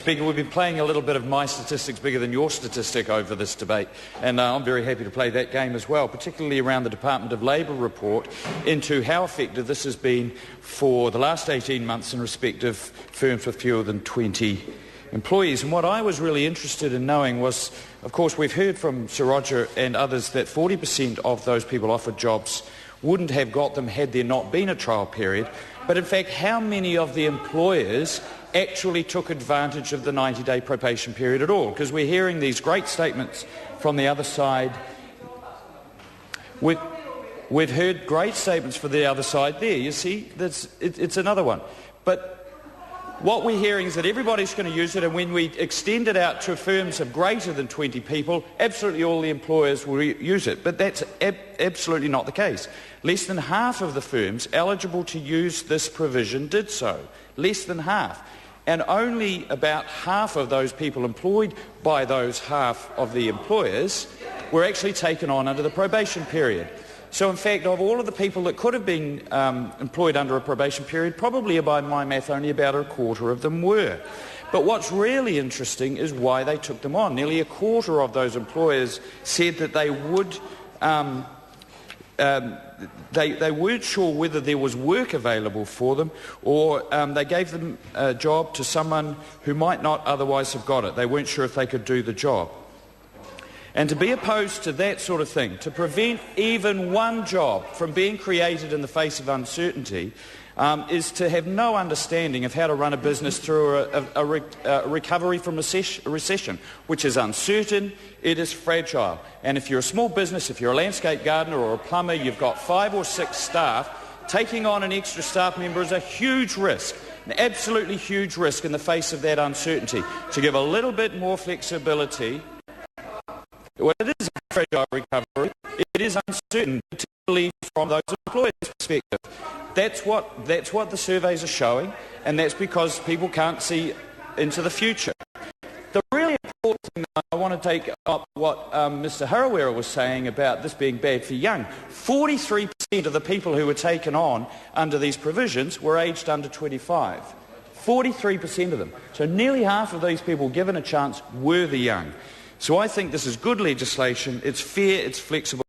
Speaker, we've been playing a little bit of my statistics bigger than your statistic over this debate, and I'm very happy to play that game as well, particularly around the Department of Labour report into how effective this has been for the last 18 months in respect of firms with fewer than 20 employees. And what I was really interested in knowing was, of course, we've heard from Sir Roger and others that 40% of those people offered jobs wouldn't have got them had there not been a trial period, but in fact how many of the employers actually took advantage of the 90-day probation period at all, because we're hearing these great statements from the other side. We've heard great statements for the other side there. You see, it's another one. But what we're hearing is that everybody's going to use it, and when we extend it out to firms of greater than 20 people, absolutely all the employers will use it. But that's absolutely not the case. Less than half of the firms eligible to use this provision did so. Less than half. And only about half of those people employed by those half of the employers were actually taken on under the probation period. So in fact, of all of the people that could have been employed under a probation period, probably by my math only about a quarter of them were. But what's really interesting is why they took them on. Nearly a quarter of those employers said that they would they weren't sure whether there was work available for them, or they gave them a job to someone who might not otherwise have got it. They weren't sure if they could do the job. And to be opposed to that sort of thing, to prevent even one job from being created in the face of uncertainty, is to have no understanding of how to run a business through a recovery from a recession, which is uncertain, it is fragile. And if you're a small business, if you're a landscape gardener or a plumber, you've got 5 or 6 staff, taking on an extra staff member is a huge risk, an absolutely huge risk in the face of that uncertainty. To give a little bit more flexibility, well, it is a fragile recovery, it is uncertain, particularly from those employers' perspective. That's what the surveys are showing, and that's because people can't see into the future. The really important thing that I want to take up what Mr Harawira was saying about this being bad for young. 43% of the people who were taken on under these provisions were aged under 25. 43% of them. So nearly half of these people given a chance were the young. So I think this is good legislation, it's fair, it's flexible.